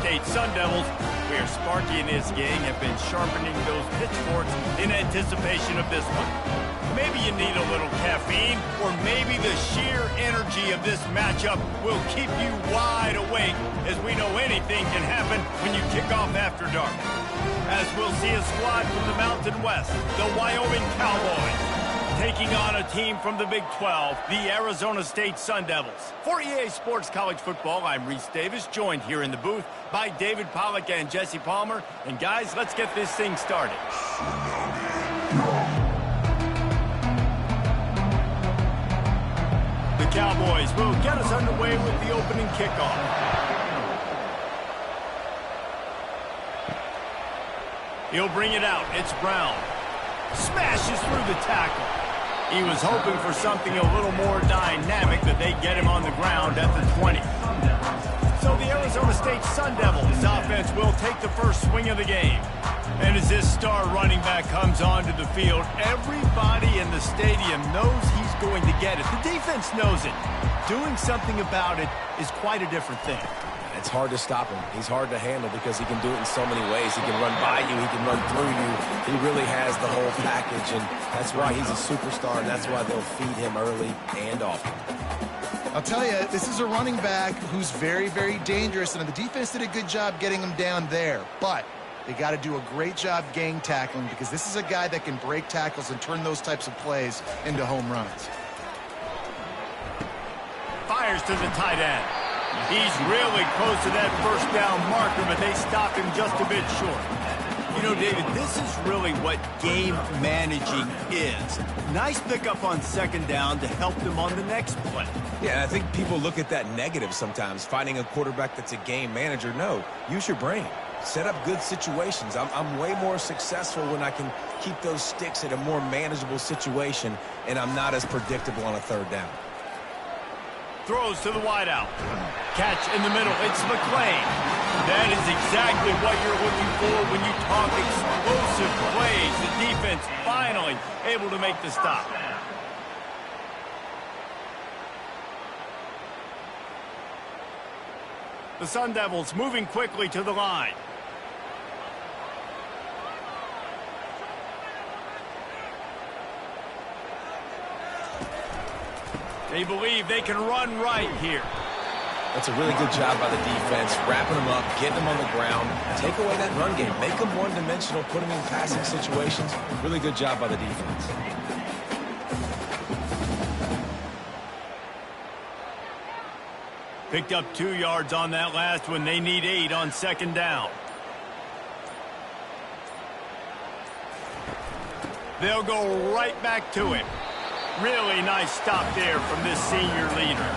State Sun Devils, where Sparky and his gang have been sharpening those pitchforks in anticipation of this one. Maybe you need a little caffeine, or maybe the sheer energy of this matchup will keep you wide awake, as we know anything can happen when you kick off after dark. As we'll see a squad from the Mountain West, the Wyoming Cowboys, taking on a team from the Big 12, the Arizona State Sun Devils. For EA Sports College Football, I'm Reese Davis, joined here in the booth by David Pollack and Jesse Palmer. And guys, let's get this thing started. The Cowboys will get us underway with the opening kickoff. He'll bring it out. It's Brown. Smashes through the tackle. He was hoping for something a little more dynamic, that they get him on the ground at the 20. So the Arizona State Sun Devils offense will take the first swing of the game. And as this star running back comes onto the field, everybody in the stadium knows he's going to get it. The defense knows it. Doing something about it is quite a different thing. It's hard to stop him. He's hard to handle because he can do it in so many ways. He can run by you. He can run through you. He really has the whole package, and that's why he's a superstar, and that's why they'll feed him early and often. I'll tell you, this is a running back who's very, very dangerous, and the defense did a good job getting him down there. But they got to do a great job gang tackling, because this is a guy that can break tackles and turn those types of plays into home runs. Fires to the tight end. He's really close to that first down marker, but they stopped him just a bit short. You know, David, this is really what game managing is. Nice pickup on second down to help them on the next play. Yeah, I think people look at that negative sometimes, finding a quarterback that's a game manager. No, use your brain. Set up good situations. I'm way more successful when I can keep those sticks at a more manageable situation, and I'm not as predictable on a third down. Throws to the wideout. Catch in the middle. It's McClain. That is exactly what you're looking for when you talk explosive plays. The defense finally able to make the stop. The Sun Devils moving quickly to the line. They believe they can run right here. That's a really good job by the defense, wrapping them up, getting them on the ground, take away that run game, make them one-dimensional, put them in passing situations. Really good job by the defense. Picked up 2 yards on that last one. They need 8 on second down. They'll go right back to it. Really nice stop there from this senior leader.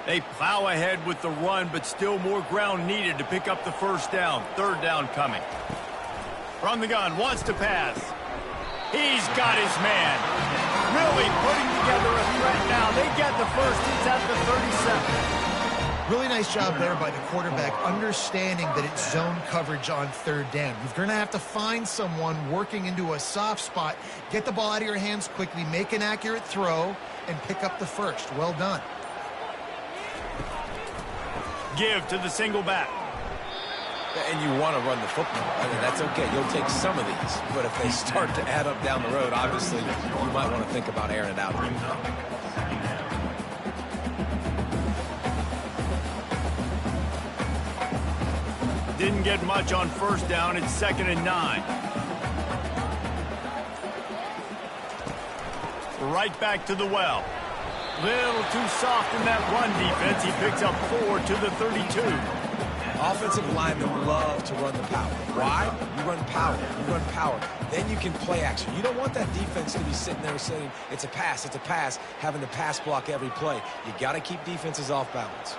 They plow ahead with the run, but still more ground needed to pick up the first down. Third down coming. From the gun, wants to pass. He's got his man. Really putting together a threat now. They get the first. It's at the 37. Really nice job there by the quarterback, understanding that it's zone coverage on third down. You're going to have to find someone working into a soft spot, get the ball out of your hands quickly, make an accurate throw, and pick up the first. Well done. Give to the single back. And you want to run the football. I mean, that's okay. You'll take some of these. But if they start to add up down the road, obviously, you might want to think about airing it out. Didn't get much on first down. It's 2nd and 9. Right back to the well. Little too soft in that run defense. He picks up 4 to the 32. Offensive linemen love to run the power. Why? You run power. You run power. Then you can play action. You don't want that defense to be sitting there saying, it's a pass, having to pass block every play. You got to keep defenses off balance.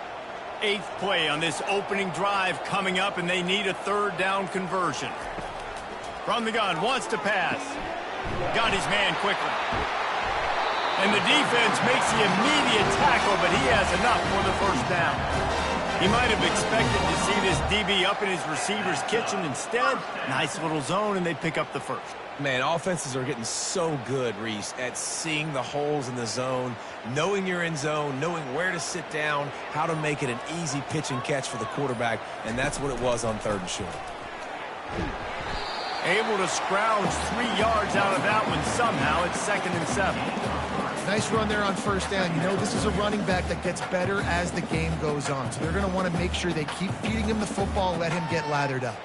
8th play on this opening drive coming up, and they need a third down conversion. From the gun, wants to pass. Got his man quickly. And the defense makes the immediate tackle, but he has enough for the first down. He might have expected to see this DB up in his receiver's kitchen. Instead, nice little zone, and they pick up the first. Man, offenses are getting so good, Reese, at seeing the holes in the zone, knowing you're in zone, knowing where to sit down, how to make it an easy pitch and catch for the quarterback, and that's what it was on 3rd and short. Able to scrounge 3 yards out of that one somehow. It's 2nd and 7. Nice run there on 1st down. You know, this is a running back that gets better as the game goes on, so they're going to want to make sure they keep feeding him the football, let him get lathered up.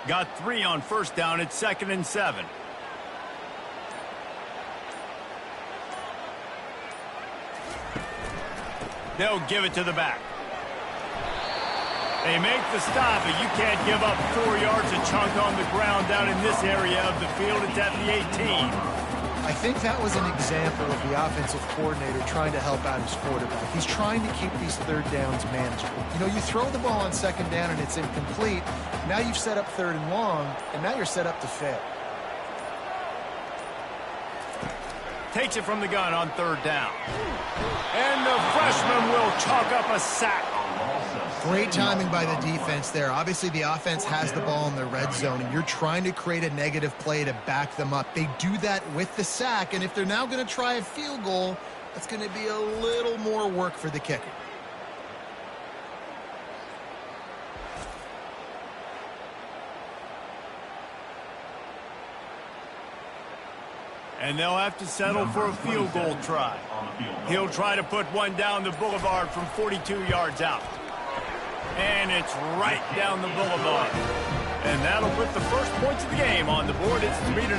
Got 3 on 1st down. It's 2nd and 7. They'll give it to the back. They make the stop, but you can't give up 4 yards a chunk on the ground down in this area of the field. It's at the 18. I think that was an example of the offensive coordinator trying to help out his quarterback. He's trying to keep these 3rd downs manageable. You know, you throw the ball on 2nd down and it's incomplete. Now you've set up 3rd and long, and now you're set up to fail. Takes it from the gun on 3rd down. And the freshman will chalk up a sack. Great timing by the defense there. Obviously, the offense has the ball in the red zone, and you're trying to create a negative play to back them up. They do that with the sack, and if they're now going to try a field goal, that's going to be a little more work for the kicker. And they'll have to settle for a field goal try. He'll try to put one down the boulevard from 42 yards out. And it's right down the boulevard. And that'll put the first points of the game on the board. It's 3-0.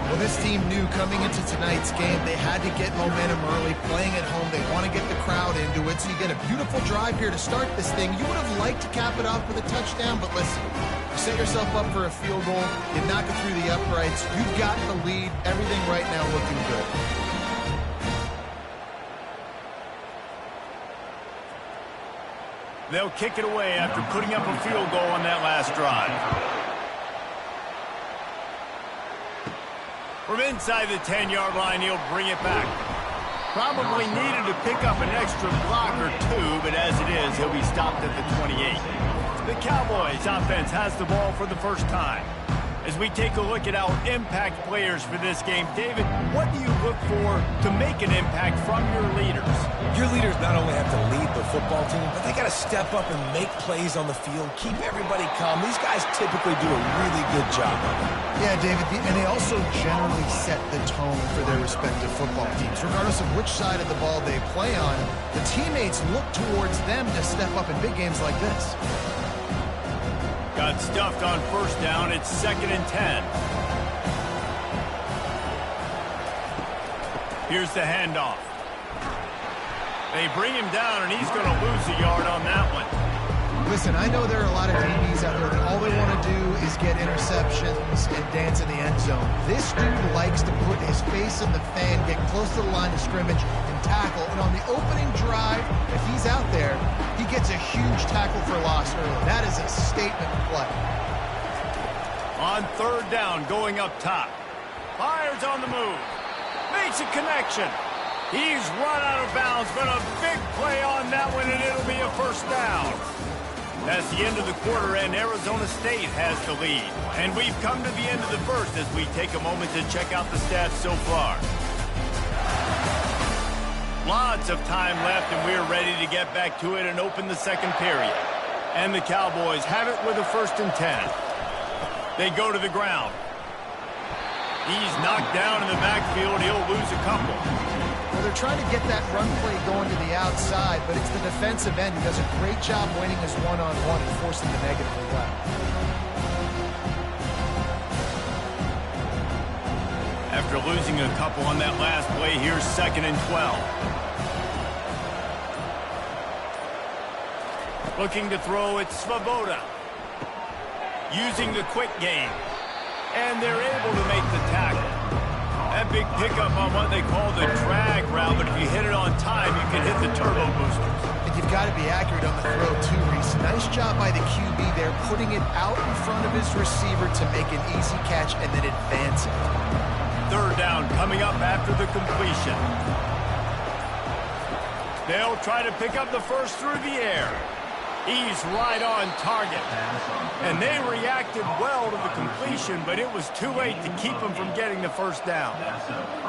Well, this team knew coming into tonight's game they had to get momentum early, playing at home. They want to get the crowd into it, so you get a beautiful drive here to start this thing. You would have liked to cap it off with a touchdown, but listen, you set yourself up for a field goal, you knock it through the uprights, you've got the lead, everything right now looking good. They'll kick it away after putting up a field goal on that last drive. From inside the 10-yard line, he'll bring it back. Probably needed to pick up an extra block or 2, but as it is, he'll be stopped at the 28. The Cowboys offense has the ball for the first time. As we take a look at our impact players for this game, David, what do you look for to make an impact from your leaders? Your leaders not only have to lead the football team, but they got to step up and make plays on the field, keep everybody calm. These guys typically do a really good job of it. Yeah, David, and they also generally set the tone for their respective football teams. Regardless of which side of the ball they play on, the teammates look towards them to step up in big games like this. Got stuffed on 1st down. It's 2nd and 10. Here's the handoff. They bring him down, and he's going to lose a yard on that one. Listen, I know there are a lot of DBs out there that all they want to do is get interceptions and dance in the end zone. This dude likes to put his face in the fan, get close to the line of scrimmage, and tackle. And on the opening drive, if he's out there, he gets a huge tackle for loss early. That is a statement play. On 3rd down, going up top. Fires on the move. Makes a connection. He's run out of bounds, but a big play on that one, and it'll be a 1st down. That's the end of the quarter, and Arizona State has the lead. And we've come to the end of the 1st as we take a moment to check out the stats so far. Lots of time left, and we're ready to get back to it and open the 2nd period. And the Cowboys have it with a 1st and 10. They go to the ground. He's knocked down in the backfield. He'll lose a couple. Well, they're trying to get that run play going to the outside, but it's the defensive end who does a great job winning his one-on-one and forcing the negative away. After losing a couple on that last play, here's 2nd and 12. Looking to throw, it's Svoboda. Using the quick game. And they're able to make the tackle. That big pickup on what they call the drag route, but if you hit it on time, you can hit the turbo boosters. And you've got to be accurate on the throw, too, Reese. Nice job by the QB there, putting it out in front of his receiver to make an easy catch and then advance it. 3rd down coming up after the completion. They'll try to pick up the first through the air. He's right on target. And they reacted well to the completion, but it was too late to keep them from getting the first down.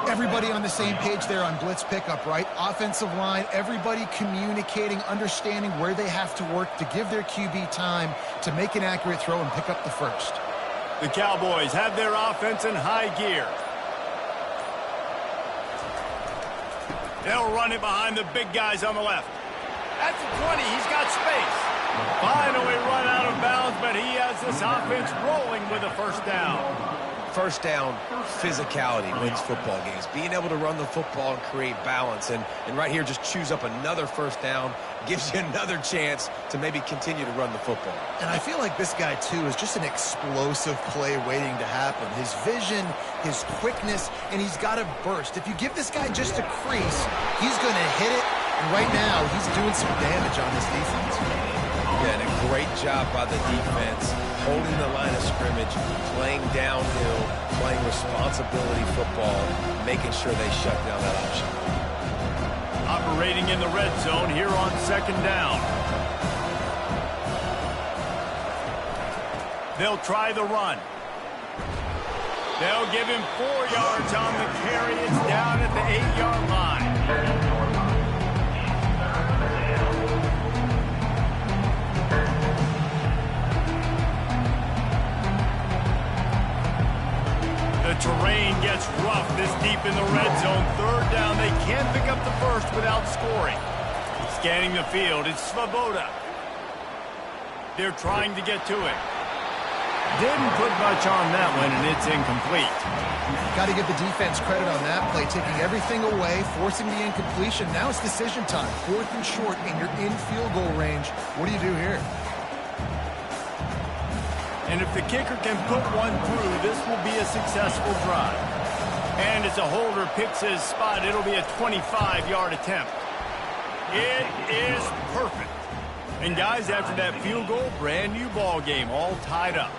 Everybody on the same page there on blitz pickup, right? Offensive line, everybody communicating, understanding where they have to work to give their QB time to make an accurate throw and pick up the first. The Cowboys have their offense in high gear. They'll run it behind the big guys on the left. At the 20, he's got space. Finally run out of bounds, but he has this offense rolling with a first down. First down, physicality wins football games. Being able to run the football and create balance. And right here, just choose up another first down, gives you another chance to maybe continue to run the football. And I feel like this guy, too, is just an explosive play waiting to happen. His vision, his quickness, and he's got a burst. If you give this guy just a crease, he's going to hit it. And right now, he's doing some damage on this defense. Yeah, and a great job by the defense, holding the line of scrimmage, playing downhill, playing responsibility football, making sure they shut down that option. Operating in the red zone here on second down. They'll try the run. They'll give him 4 yards on the carry. It's down at the 8-yard line. The terrain gets rough this deep in the red zone. Third down, they can't pick up the first without scoring. Scanning the field, it's Svoboda. They're trying to get to it. Didn't put much on that one, and it's incomplete. Got to give the defense credit on that play, taking everything away, forcing the incompletion. Now it's decision time. 4th and short, and you're in field goal range. What do you do here? And if the kicker can put one through, this will be a successful drive. And as a holder picks his spot, it'll be a 25-yard attempt. It is perfect. And guys, after that field goal, brand new ball game, all tied up.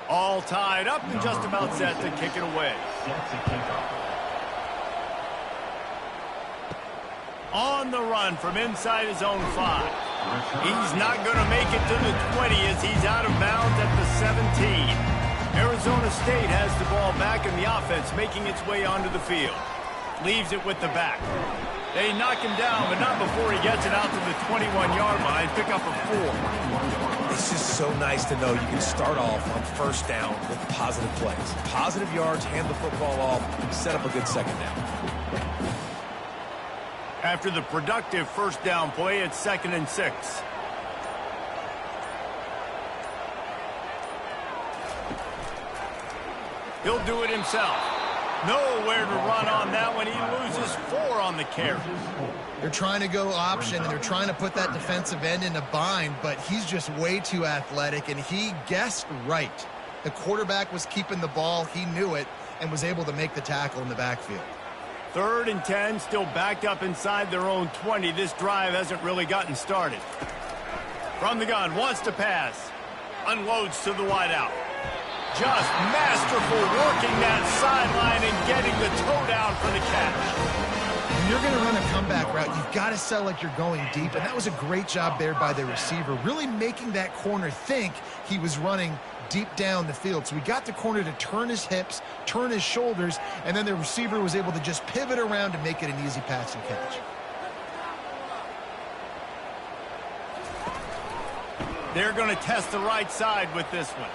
All tied up and just about set to kick it away. On the run from inside his own 5. He's not going to make it to the 20 as he's out of bounds at the 17. Arizona State has the ball back in the offense, making its way onto the field. Leaves it with the back. They knock him down, but not before he gets it out to the 21-yard line. Pick up a 4. It's just so nice to know you can start off on first down with positive plays. Positive yards, hand the football off, set up a good second down. After the productive first down play, it's 2nd and 6. He'll do it himself. Nowhere to run on that one. He loses 4 on the carry. They're trying to go option, and they're trying to put that defensive end in a bind, but he's just way too athletic, and he guessed right. The quarterback was keeping the ball. He knew it and was able to make the tackle in the backfield. 3rd and 10, still backed up inside their own 20. This drive hasn't really gotten started. From the gun, wants to pass. Unloads to the wideout. Just masterful working that sideline and getting the toe down for the catch. When you're going to run a comeback route, you've got to sell like you're going deep, and that was a great job there by the receiver, really making that corner think he was running deep down the field. So we got the corner to turn his hips, turn his shoulders, and then the receiver was able to just pivot around and make it an easy pass and catch. They're going to test the right side with this one.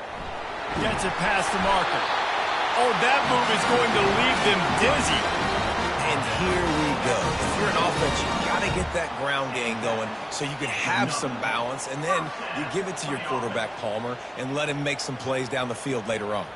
Gets it past the marker. Oh, that move is going to leave them dizzy. And here we go. If you're an offense, you got to get that ground game going so you can have some balance, and then you give it to your quarterback, Palmer, and let him make some plays down the field later on.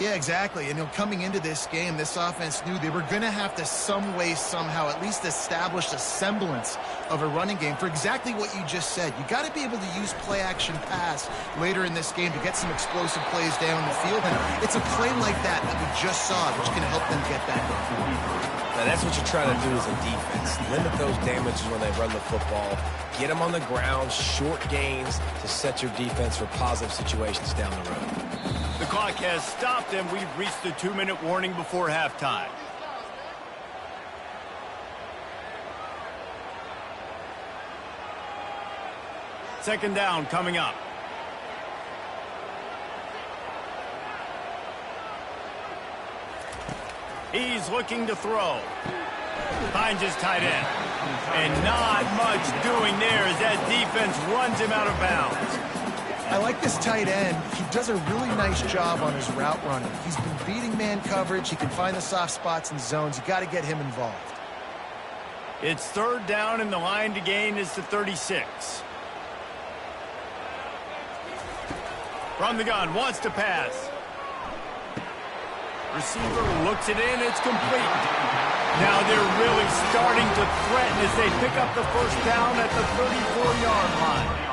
Yeah, exactly. And coming into this game, this offense knew they were going to have to some way, somehow, at least establish a semblance of a running game for exactly what you just said. You got to be able to use play-action pass later in this game to get some explosive plays down the field. And it's a play like that we just saw, which can help them get that done. Now, that's what you're trying to do as a defense. Limit those damages when they run the football. Get them on the ground, short gains to set your defense for positive situations down the road. The clock has stopped, and we've reached the 2-minute warning before halftime. Second down coming up. He's looking to throw. Finds his tight end. And not much doing there as that defense runs him out of bounds. I like this tight end. He does a really nice job on his route running. He's been beating man coverage. He can find the soft spots and zones. You got to get him involved. It's third down, and the line to gain is to 36. From the gun, wants to pass. Receiver looks it in. It's complete. Now they're really starting to threaten as they pick up the first down at the 34-yard line.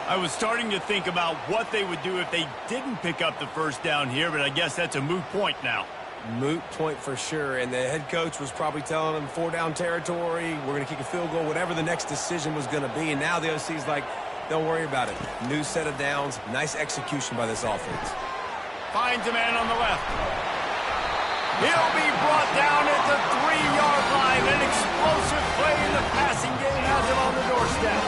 I was starting to think about what they would do if they didn't pick up the first down here, but I guess that's a moot point now. Moot point for sure, and the head coach was probably telling them 4-down territory, we're going to kick a field goal, whatever the next decision was going to be, and now the OC's like, don't worry about it. New set of downs, nice execution by this offense. Finds a man on the left. He'll be brought down at the 3-yard line. An explosive play in the passing game has him on the doorstep.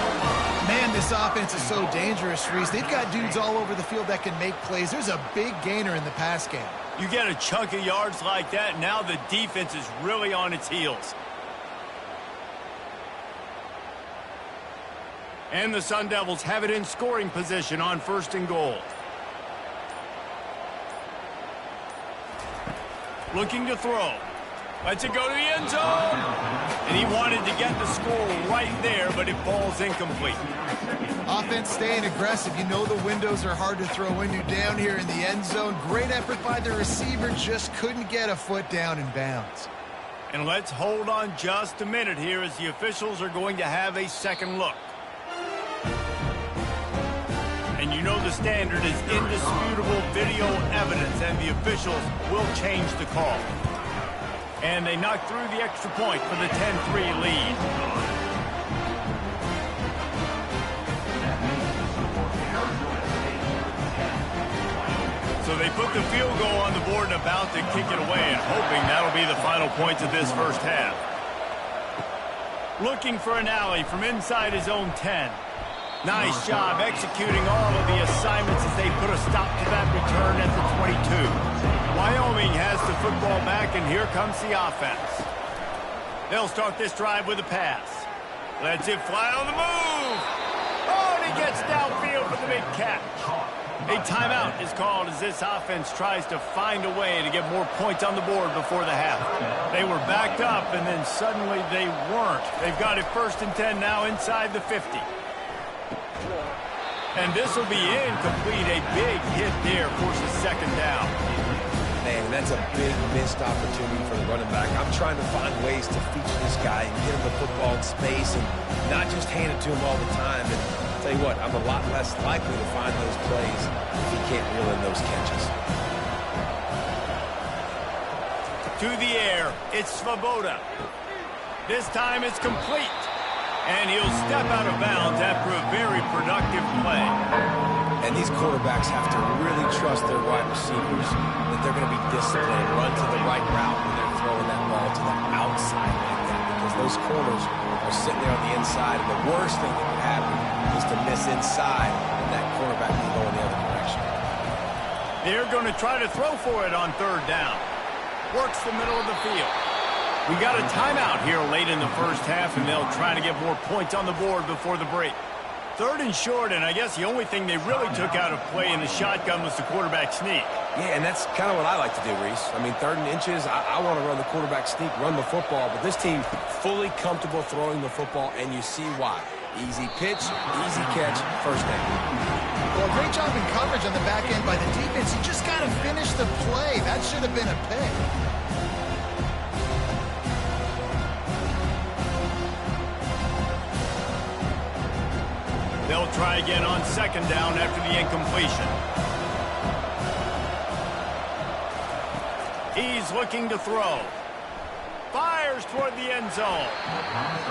Man, this offense is so dangerous, Reese. They've got dudes all over the field that can make plays. There's a big gainer in the pass game. You get a chunk of yards like that, now the defense is really on its heels. And the Sun Devils have it in scoring position on 1st and goal. Looking to throw. Lets it go to the end zone. And he wanted to get the score right there, but it falls incomplete. Offense staying aggressive. You know the windows are hard to throw into down here in the end zone. Great effort by the receiver. Just couldn't get a foot down in bounds. And let's hold on just a minute here as the officials are going to have a second look. And you know the standard is indisputable video evidence, and the officials will change the call. And they knock through the extra point for the 10-3 lead. So they put the field goal on the board and about to kick it away, and hoping that'll be the final points of this first half. Looking for an alley from inside his own 10. Nice job executing all of the assignments as they put a stop to that return at the 22. Wyoming has the football back, and here comes the offense. They'll start this drive with a pass. Lets it fly on the move. Oh, and he gets downfield for the big catch. A timeout is called as this offense tries to find a way to get more points on the board before the half. They were backed up, and then suddenly they weren't. They've got it 1st and 10 now inside the 50. And this will be incomplete. A big hit there forces second down. Man, that's a big missed opportunity for the running back. I'm trying to find ways to feature this guy and get him the football in space and not just hand it to him all the time. And I'll tell you what, I'm a lot less likely to find those plays if he can't reel in those catches. To the air, it's Svoboda. This time it's complete. And he'll step out of bounds after a very productive play. And these quarterbacks have to really trust their wide receivers that they're going to be disciplined, run to the right route when they're throwing that ball to the outside like that, because those corners are sitting there on the inside, and the worst thing that could happen is to miss inside, and that quarterback can go in the other direction. They're going to try to throw for it on 3rd down. Works the middle of the field. We got a timeout here late in the first half, and they'll try to get more points on the board before the break. 3rd and short, and I guess the only thing they really took out of play in the shotgun was the quarterback sneak. Yeah, and that's kind of what I like to do, Reese. I mean, 3rd and inches, I want to run the quarterback sneak, run the football, but this team fully comfortable throwing the football, and you see why. Easy pitch, easy catch, first down. Well, great job in coverage on the back end by the defense. You just got to finish the play. That should have been a pick. They'll try again on second down after the incompletion. He's looking to throw. Fires toward the end zone.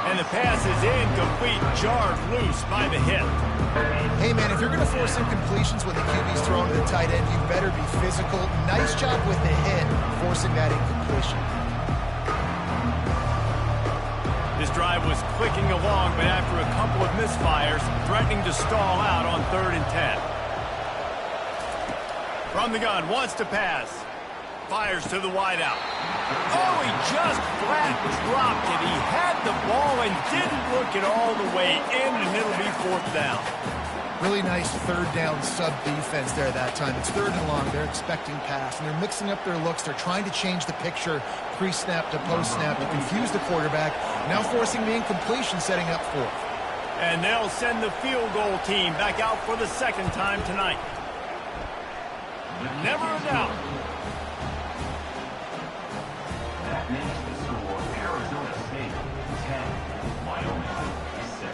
And the pass is incomplete, jarred loose by the hit. Hey, man, if you're going to force incompletions when the QB's throwing to the tight end, you better be physical. Nice job with the hit, forcing that incompletion. This drive was clicking along, but after a couple of misfires, threatening to stall out on 3rd and 10. From the gun, wants to pass. Fires to the wideout. Oh, he just flat dropped it. He had the ball and didn't look it all the way in, and it'll be 4th down. Really nice 3rd down sub-defense there that time. It's 3rd and long. They're expecting pass, and they're mixing up their looks. They're trying to change the picture pre-snap to post-snap to confuse the quarterback. Now forcing the incompletion, setting up 4th. And they'll send the field goal team back out for the 2nd time tonight. Never a doubt. That makes the score Arizona State 10, Wyoming 6.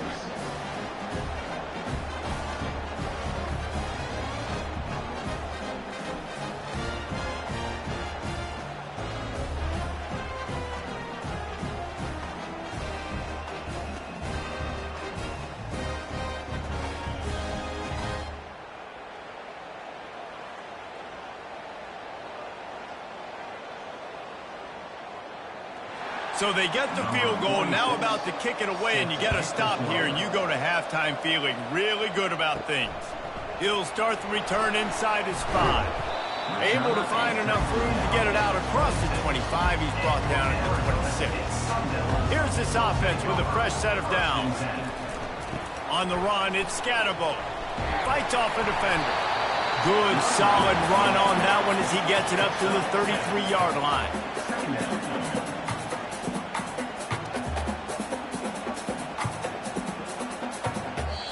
So they get the field goal, now about to kick it away, and you got to stop here, and you go to halftime feeling really good about things. He'll start the return inside his 5. Able to find enough room to get it out across the 25. He's brought down at the 26. Here's this offense with a fresh set of downs. On the run, it's Scatterbo. Fights off a defender. Good, solid run on that one as he gets it up to the 33-yard line.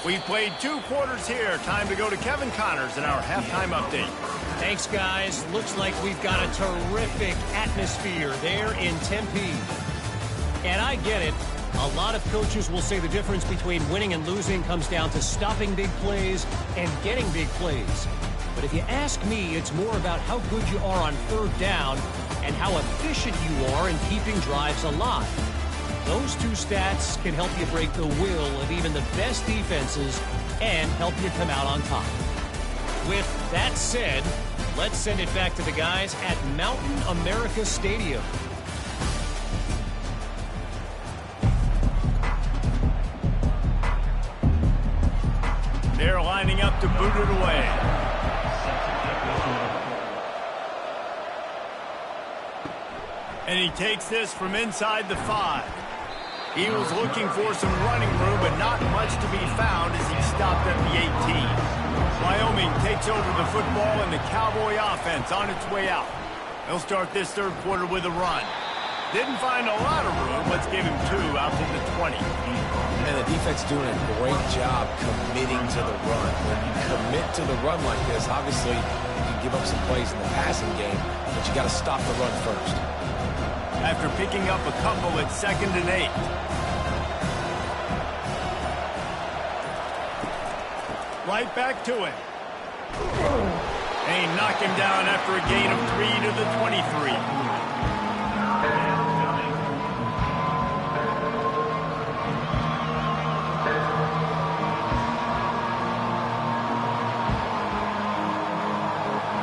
We've played 2 quarters here. Time to go to Kevin Connors in our halftime update. Thanks, guys. Looks like we've got a terrific atmosphere there in Tempe. And I get it. A lot of coaches will say the difference between winning and losing comes down to stopping big plays and getting big plays. But if you ask me, it's more about how good you are on 3rd down and how efficient you are in keeping drives alive. Those 2 stats can help you break the will of even the best defenses and help you come out on top. With that said, let's send it back to the guys at Mountain America Stadium. They're lining up to boot it away. And he takes this from inside the 5. He was looking for some running room, but not much to be found as he stopped at the 18. Wyoming takes over the football and the Cowboy offense on its way out. They'll start this 3rd quarter with a run. Didn't find a lot of room. Let's give him 2 out to the 20. And the defense doing a great job committing to the run. When you commit to the run like this, obviously you can give up some plays in the passing game, but you got to stop the run first. After picking up a couple at 2nd and 8. Right back to him. And he knocked him down after a gain of 3 to the 23.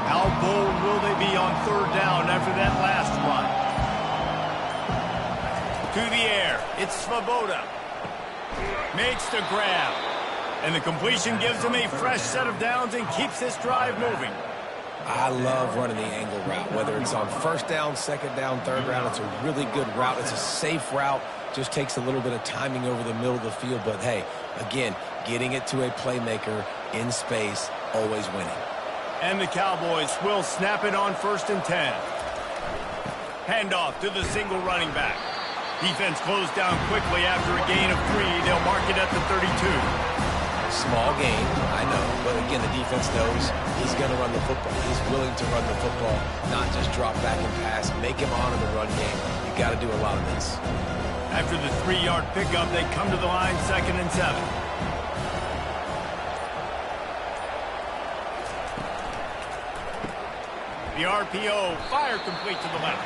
How bold will they be on 3rd down after that last run? To the air, it's Svoboda. Makes the grab. And the completion gives him a fresh set of downs and keeps this drive moving. I love running the angle route, whether it's on 1st down, 2nd down, 3rd round. It's a really good route. It's a safe route. Just takes a little bit of timing over the middle of the field. But, hey, again, getting it to a playmaker in space, always winning. And the Cowboys will snap it on 1st and 10. Handoff to the single running back. Defense closed down quickly after a gain of 3. They'll mark it at the 32. Small gain, I know. But again, the defense knows he's going to run the football. He's willing to run the football, not just drop back and pass, make him honor the run game. You got to do a lot of this. After the 3-yard pickup, they come to the line, 2nd and 7. The RPO, fire complete to the left.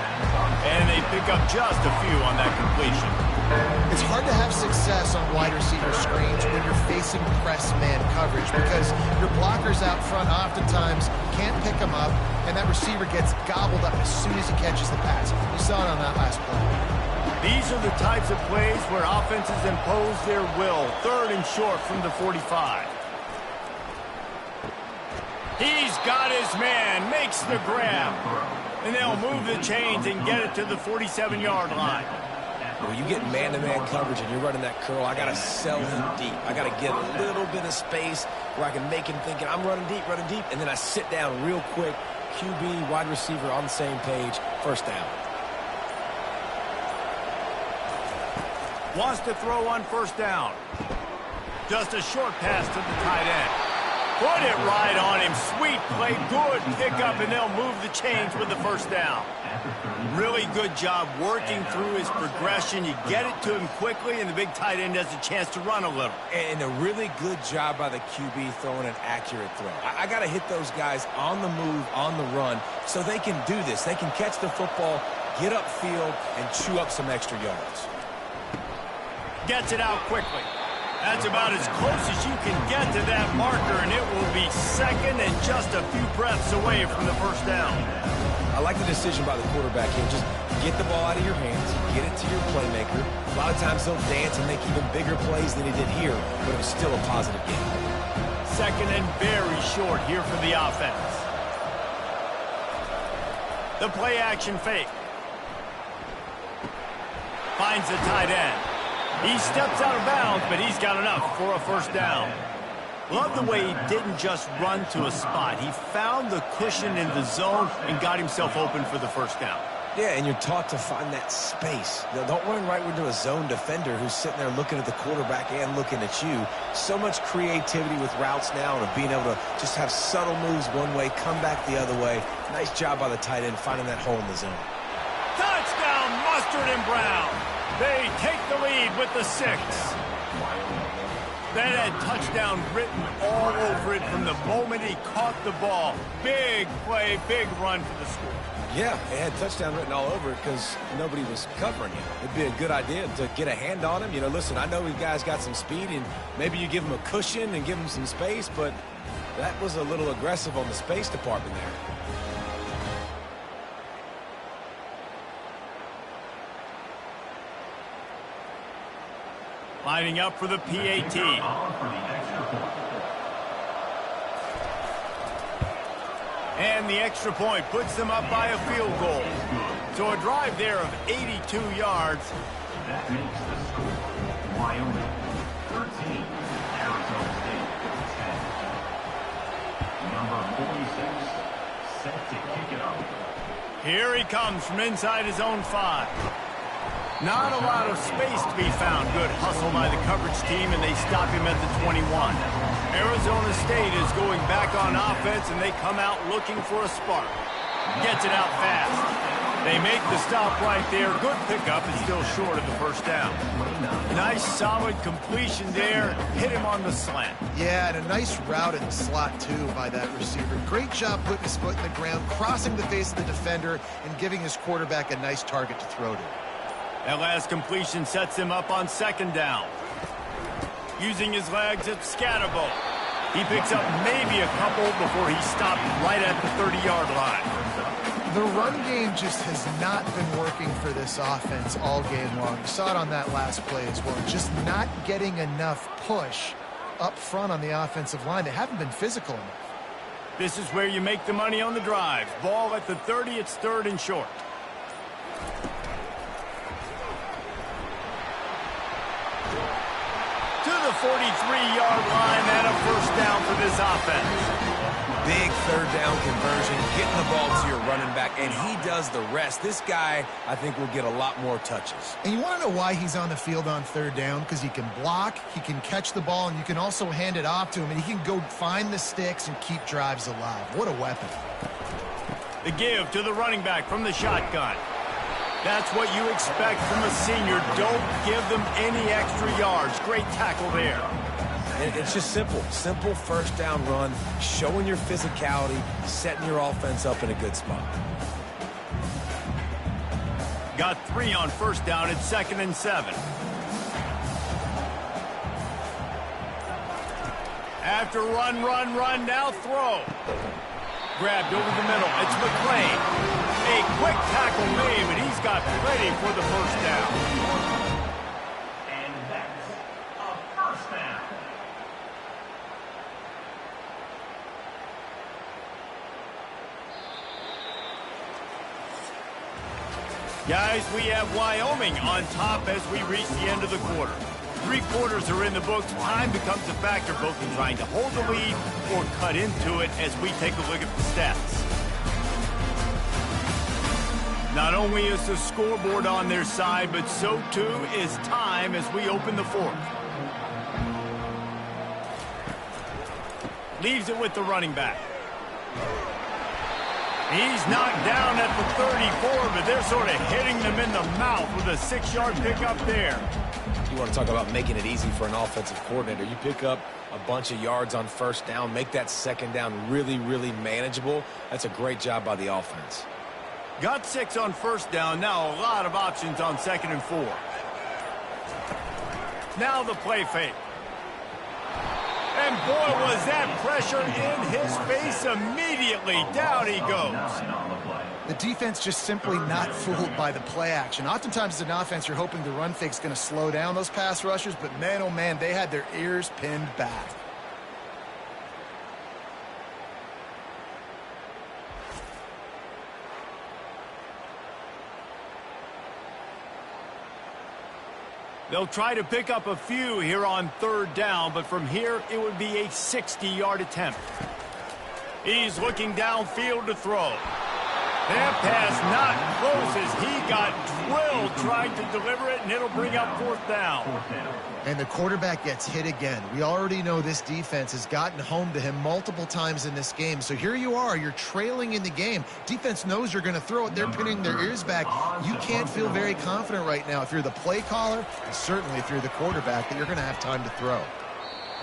And they pick up just a few on that completion. It's hard to have success on wide receiver screens when you're facing press man coverage because your blockers out front oftentimes can't pick them up, and that receiver gets gobbled up as soon as he catches the pass. We saw it on that last play. These are the types of plays where offenses impose their will. 3rd and short from the 45. He's got his man, makes the grab. And they'll move the chains and get it to the 47-yard line. When you get man-to-man coverage and you're running that curl, I got to sell him deep. I got to get a little bit of space where I can make him think I'm running deep, and then I sit down real quick. QB, wide receiver on the same page, 1st down. Wants to throw on 1st down. Just a short pass to the tight end. Put it right on him. Sweet play, good pickup, and they'll move the chains with the 1st down. Really good job working through his progression. You get it to him quickly, and the big tight end has a chance to run a little. And a really good job by the QB throwing an accurate throw. I got to hit those guys on the move, on the run, so they can do this. They can catch the football, get upfield, and chew up some extra yards. Gets it out quickly. That's about as close as you can get to that marker, and it will be 2nd and just a few breaths away from the 1st down. I like the decision by the quarterback here. Just get the ball out of your hands, get it to your playmaker. A lot of times he'll dance and make even bigger plays than he did here, but it was still a positive game. 2nd and very short here for the offense. The play-action fake. Finds the tight end. He steps out of bounds, but he's got enough for a 1st down. Love the way he didn't just run to a spot. He found the cushion in the zone and got himself open for the 1st down. Yeah, and you're taught to find that space. Now, don't run right into a zone defender who's sitting there looking at the quarterback and looking at you. So much creativity with routes now and of being able to just have subtle moves one way, come back the other way. Nice job by the tight end finding that hole in the zone. Touchdown, Mustard and Brown. They take the lead with the 6. That had touchdown written all over it from the moment he caught the ball. Big play, big run for the score. Yeah, it had touchdown written all over it because nobody was covering him. It'd be a good idea to get a hand on him. You know, listen, I know these guys got some speed, and maybe you give him a cushion and give him some space, but that was a little aggressive on the space department there. Lining up for the PAT. And the extra point puts them up by a field goal. So a drive there of 82 yards. That makes the score Wyoming 13, Arizona State 10. Number 46, set to kick it off. Here he comes from inside his own 5. Not a lot of space to be found. Good hustle by the coverage team, and they stop him at the 21. Arizona State is going back on offense, and they come out looking for a spark. Gets it out fast. They make the stop right there. Good pickup, is still short of the 1st down. Nice, solid completion there. Hit him on the slant. Yeah, and a nice route in the slot, too, by that receiver. Great job putting his foot in the ground, crossing the face of the defender, and giving his quarterback a nice target to throw to. That last completion sets him up on 2nd down. Using his legs, it's Scatterbo. He picks up maybe a couple before he stopped right at the 30-yard line. The run game just has not been working for this offense all game long. You saw it on that last play as well. Just not getting enough push up front on the offensive line. They haven't been physical enough. This is where you make the money on the drives. Ball at the 30, it's 3rd and short. To the 43-yard line and a 1st down for this offense. big third down conversion, getting the ball to your running back, and he does the rest. This guy, I think, will get a lot more touches. And you want to know why he's on the field on third down? Because he can block, he can catch the ball, and you can also hand it off to him, and he can go find the sticks and keep drives alive. What a weapon. The give to the running back from the shotgun. That's what you expect from a senior. Don't give them any extra yards. Great tackle there. And it's just simple. Simple first down run, showing your physicality, setting your offense up in a good spot. Got 3 on first down. It's 2nd and 7. After run, now throw. Grabbed over the middle. It's McClain. A quick tackle made, but he's got plenty for the first down. And that's a first down. Guys, we have Wyoming on top as we reach the end of the quarter. 3 quarters are in the books. Time becomes a factor both in trying to hold the lead or cut into it as we take a look at the stats. Not only is the scoreboard on their side, but so too is time as we open the 4th. Leaves it with the running back. He's knocked down at the 34, but they're sort of hitting them in the mouth with a 6-yard pickup there. You want to talk about making it easy for an offensive coordinator. You pick up a bunch of yards on first down, make that second down really, really manageable. That's a great job by the offense. Got 6 on first down. Now a lot of options on 2nd and 4. Now the play fake. And boy, was that pressure in his face immediately. Down he goes. The defense just simply not fooled by the play action. Oftentimes as an offense, you're hoping the run fake's going to slow down those pass rushers, but man, oh man, they had their ears pinned back. They'll try to pick up a few here on 3rd down, but from here it would be a 60-yard attempt. He's looking downfield to throw. That pass not close as he got drilled trying to deliver it, and it'll bring up 4th down. And the quarterback gets hit again. We already know this defense has gotten home to him multiple times in this game. So here you are, you're trailing in the game. Defense knows you're going to throw it. They're pinning their ears back. You can't feel very confident right now if you're the play caller, and certainly if you're the quarterback, that you're going to have time to throw.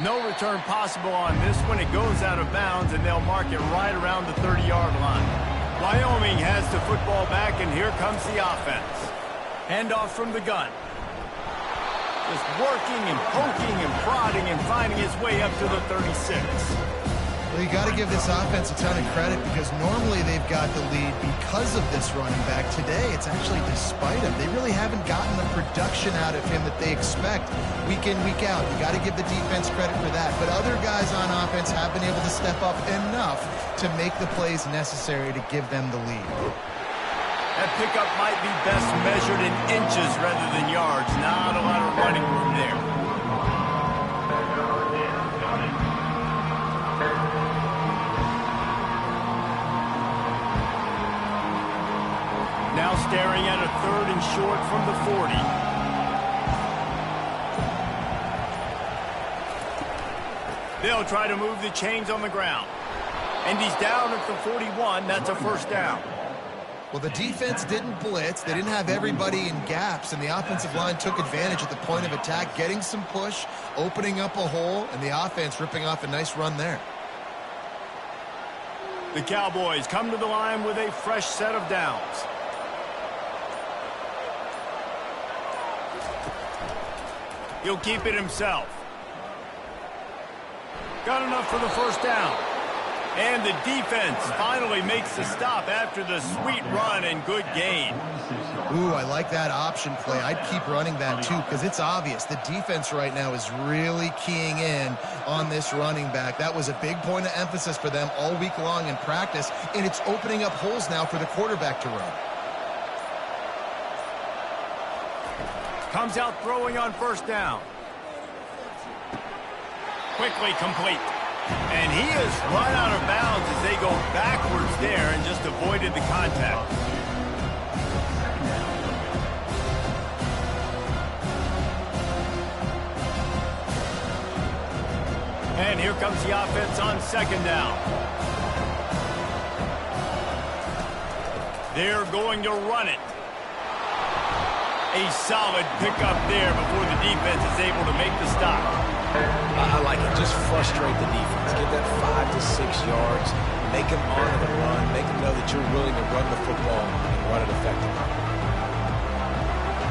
No return possible on this one. It goes out of bounds, and they'll mark it right around the 30-yard line. Wyoming has the football back, and here comes the offense. Handoff from the gun. Just working and poking and prodding and finding his way up to the 36. Well, you got to give this offense a ton of credit because normally they've got the lead because of this running back. Today, it's actually despite him. They really haven't gotten the production out of him that they expect week in, week out. You got to give the defense credit for that. But other guys on offense have been able to step up enough to make the plays necessary to give them the lead. That pickup might be best measured in inches rather than yards. Not a lot of running room there. Now staring at a 3rd and short from the 40. They'll try to move the chains on the ground. And he's down at the 41. That's a 1st down. Well, the defense didn't blitz. They didn't have everybody in gaps, and the offensive line took advantage at the point of attack, getting some push, opening up a hole, and the offense ripping off a nice run there. The Cowboys come to the line with a fresh set of downs. He'll keep it himself. Got enough for the 1st down. And the defense finally makes the stop after the sweet run and good gain. Ooh, I like that option play. I'd keep running that too because it's obvious. The defense right now is really keying in on this running back. That was a big point of emphasis for them all week long in practice, and it's opening up holes now for the quarterback to run. Comes out throwing on 1st down. Quickly complete. And he has run out of bounds as they go backwards there and just avoided the contact. And here comes the offense on second down. They're going to run it. A solid pickup there before the defense is able to make the stop. I like it. Just frustrate the defense. Get that 5 to 6 yards. Make them honor the run. Make them know that you're willing to run the football and run it effectively.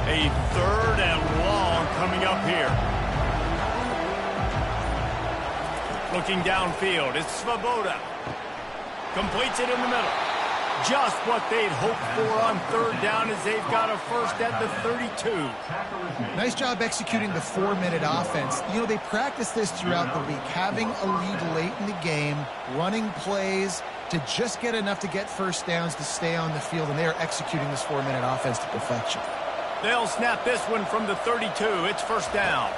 A third and long coming up here. Looking downfield, it's Svoboda. Completes it in the middle. Just what they'd hoped for on third down as they've got a first at the 32. Nice job executing the 4-minute offense. You know, they practice this throughout the week, having a lead late in the game, running plays to just get enough to get first downs to stay on the field, and they are executing this 4-minute offense to perfection. They'll snap this one from the 32. It's first down.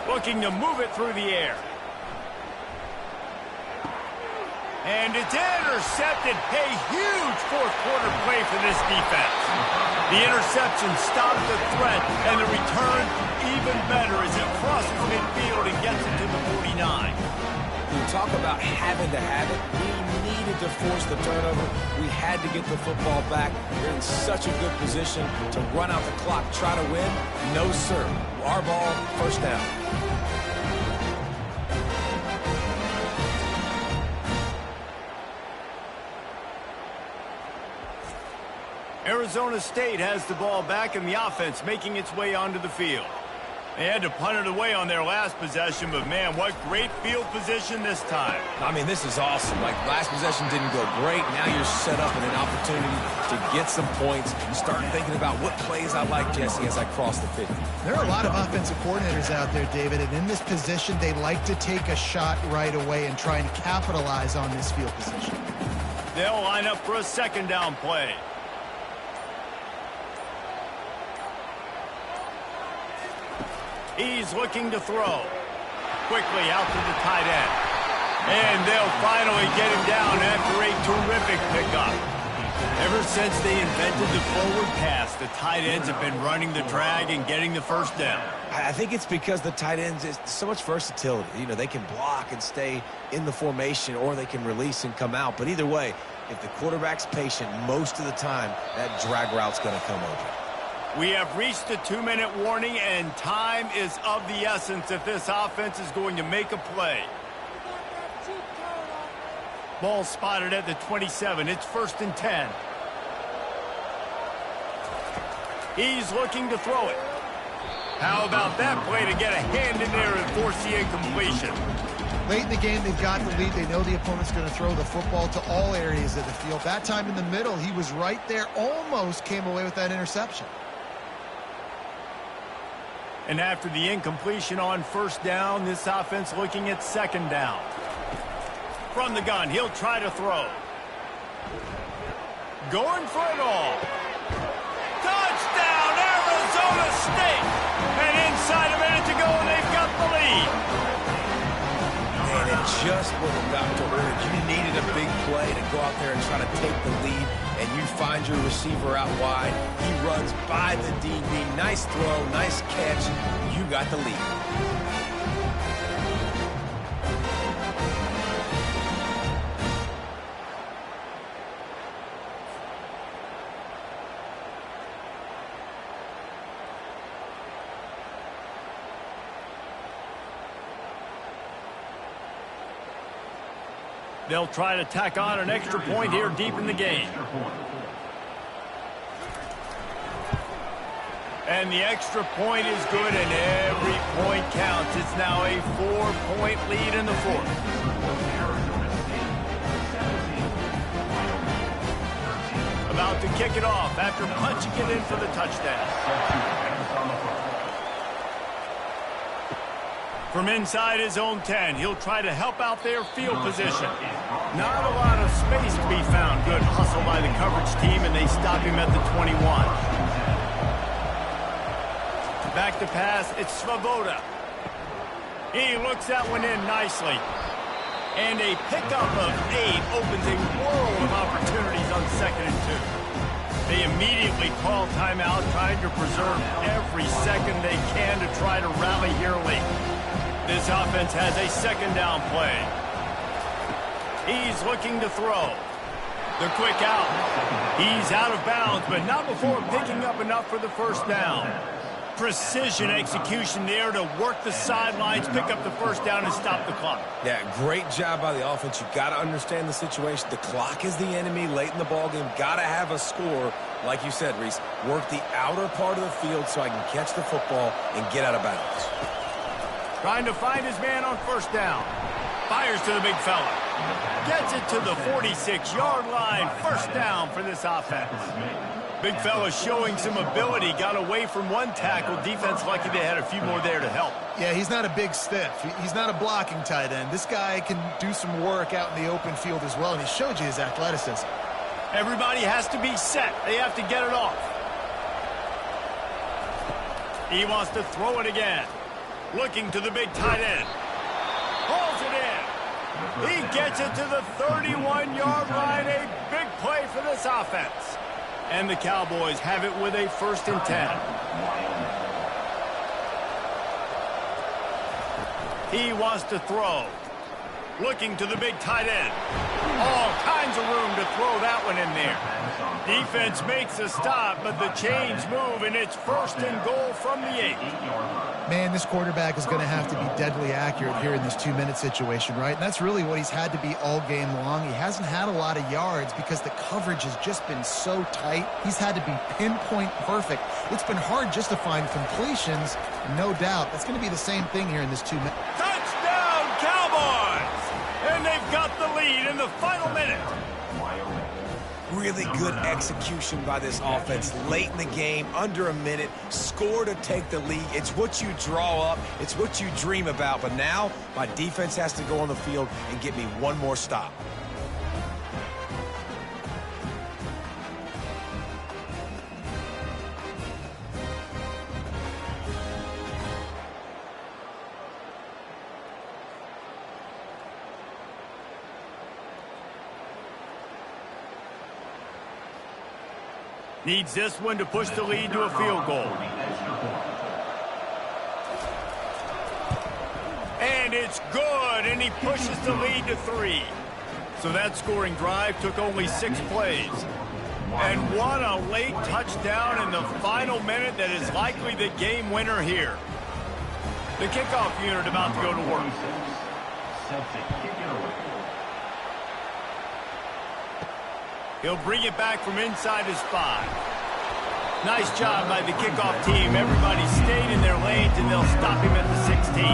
Looking to move it through the air. And it's intercepted. A huge fourth-quarter play for this defense. The interception stops the threat, and the return even better as he crosses midfield and gets it to the 49. You talk about having to have it. We needed to force the turnover. We had to get the football back. We're in such a good position to run out the clock, try to win. No, sir. Our ball, first down. Arizona State has the ball back and the offense making its way onto the field. They had to punt it away on their last possession, but man, what great field position this time. I mean, this is awesome. Like, last possession didn't go great. Now you're set up in an opportunity to get some points. Start thinking about what plays I like, Jesse, as I cross the 50. There are a lot of offensive coordinators out there, David, and in this position, they like to take a shot right away and try and capitalize on this field position. They'll line up for a second down play. He's looking to throw. Quickly out to the tight end. And they'll finally get him down after a terrific pickup. Ever since they invented the forward pass, the tight ends have been running the drag and getting the first down. I think it's because the tight ends is so much versatility. You know, they can block and stay in the formation, or they can release and come out. But either way, if the quarterback's patient most of the time, that drag route's going to come over. We have reached the 2-minute warning, and time is of the essence if this offense is going to make a play. Ball spotted at the 27. It's first and 10. He's looking to throw it. How about that play to get a hand in there and force the incompletion? Late in the game, they've got the lead. They know the opponent's going to throw the football to all areas of the field. That time in the middle, he was right there, almost came away with that interception. And after the incompletion on first down, this offense looking at second down. From the gun, he'll try to throw. Going for it all. Touchdown, Arizona State! And inside a minute to go, and they've got the lead. And it just wasn't got to work. You needed a big play to go out there and try to take the lead, and you find your receiver out wide. He runs by the DB. Nice throw, nice catch. You got the lead. They'll try to tack on an extra point here deep in the game. And the extra point is good, and every point counts. It's now a 4-point lead in the fourth. About to kick it off after punching it in for the touchdown. From inside his own 10, he'll try to help out their field position. Not a lot of space to be found. Good hustle by the coverage team, and they stop him at the 21. Back to pass, it's Svoboda. He looks that one in nicely. And a pickup of 8 opens a world of opportunities on 2nd and 2. They immediately call timeout, trying to preserve every second they can to try to rally here late. This offense has a 2nd down play. He's looking to throw. The quick out. He's out of bounds, but not before picking up enough for the first down. Precision execution there to work the sidelines, pick up the first down, and stop the clock. Yeah, great job by the offense. You've got to understand the situation. The clock is the enemy late in the ballgame. Got to have a score. Like you said, Reese, work the outer part of the field so I can catch the football and get out of bounds. Trying to find his man on first down. Fires to the big fella. Gets it to the 46-yard line. First down for this offense. Big fella showing some ability. Got away from one tackle. Defense lucky they had a few more there to help. Yeah, he's not a big stiff. He's not a blocking tight end. This guy can do some work out in the open field as well, and he showed you his athleticism. Everybody has to be set. They have to get it off. He wants to throw it again. Looking to the big tight end. Hauls it in. He gets it to the 31-yard line. A big play for this offense. And the Cowboys have it with a 1st and 10. He wants to throw. Looking to the big tight end. All kinds of room to throw that one in there. Defense makes a stop, but the chains move, and it's 1st and goal from the 8. Man, this quarterback is going to have to be deadly accurate here in this 2-minute situation, right? And that's really what he's had to be all game long. He hasn't had a lot of yards because the coverage has just been so tight. He's had to be pinpoint perfect. It's been hard just to find completions, no doubt. That's going to be the same thing here in this 2 minutes. Touchdown, Cowboys! And they've got the lead in the final minute. Really good execution by this offense late in the game, under a minute, score to take the lead. It's what you draw up. It's what you dream about. But now my defense has to go on the field and get me one more stop. Needs this one to push the lead to a field goal. And it's good, and he pushes the lead to 3. So that scoring drive took only 6 plays. And what a late touchdown in the final minute that is likely the game winner here. The kickoff unit about to go to work. He'll bring it back from inside his 5. Nice job by the kickoff team. Everybody stayed in their lanes, and they'll stop him at the 16.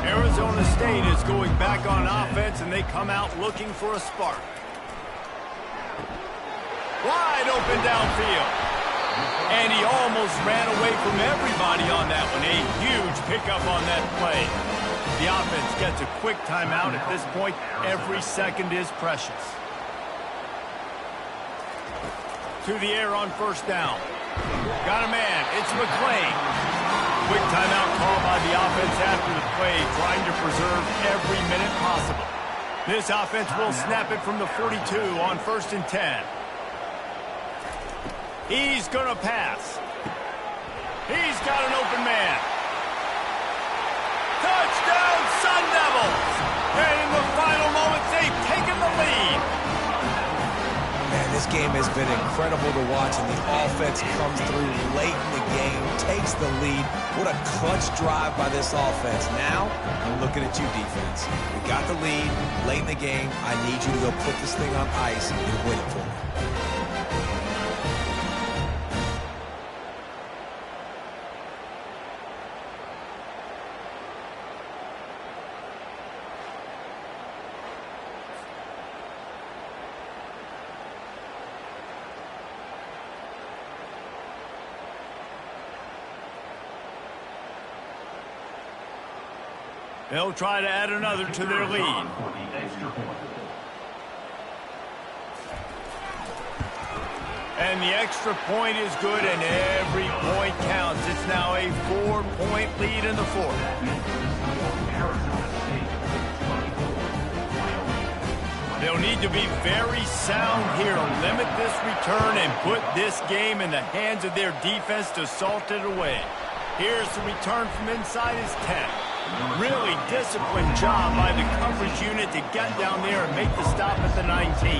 Arizona State is going back on offense, and they come out looking for a spark. Wide open downfield. And he almost ran away from everybody on that one. A huge pickup on that play. The offense gets a quick timeout at this point. Every second is precious. To the air on first down. Got a man. It's McClain. Quick timeout call by the offense after the play, trying to preserve every minute possible. This offense will snap it from the 42 on 1st and 10. He's going to pass. He's got an open man. Touchdown, Sun Devils! And in the final moments, they've taken the lead. Man, this game has been incredible to watch, and the offense comes through late in the game, takes the lead. What a clutch drive by this offense. Now, I'm looking at you, defense. We got the lead late in the game. I need you to go put this thing on ice and win it for me. They'll try to add another to their lead. And the extra point is good, and every point counts. It's now a 4-point lead in the 4th. They'll need to be very sound here to limit this return and put this game in the hands of their defense to salt it away. Here's the return from inside his 10. Really disciplined job by the coverage unit to get down there and make the stop at the 19.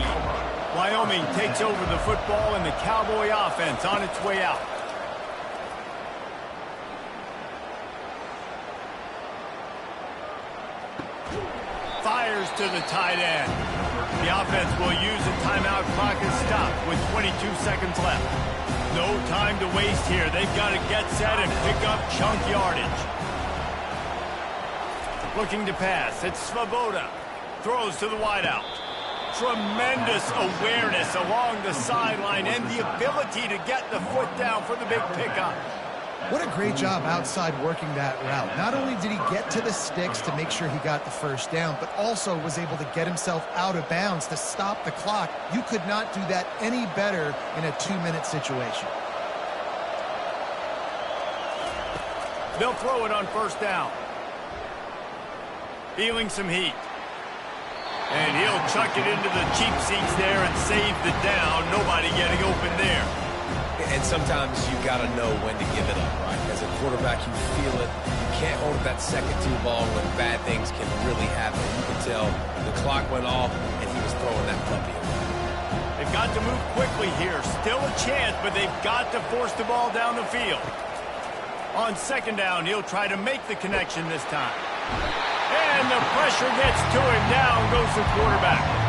Wyoming takes over the football and the Cowboy offense on its way out. Fires to the tight end. The offense will use a timeout. Clock is stopped with 22 seconds left. No time to waste here. They've got to get set and pick up chunk yardage. Looking to pass. It's Svoboda. Throws to the wideout. Tremendous awareness along the sideline and the ability to get the foot down for the big pickup. What a great job outside working that route. Not only did he get to the sticks to make sure he got the first down, but also was able to get himself out of bounds to stop the clock. You could not do that any better in a 2-minute situation. They'll throw it on first down. Feeling some heat. And he'll chuck it into the cheap seats there and save the down. Nobody getting open there. And sometimes you got to know when to give it up, right? As a quarterback, you feel it. You can't hold it that second too long when bad things can really happen. You can tell the clock went off and he was throwing that puppy away. They've got to move quickly here. Still a chance, but they've got to force the ball down the field. On second down, he'll try to make the connection this time. And the pressure gets to him. Down goes the quarterback.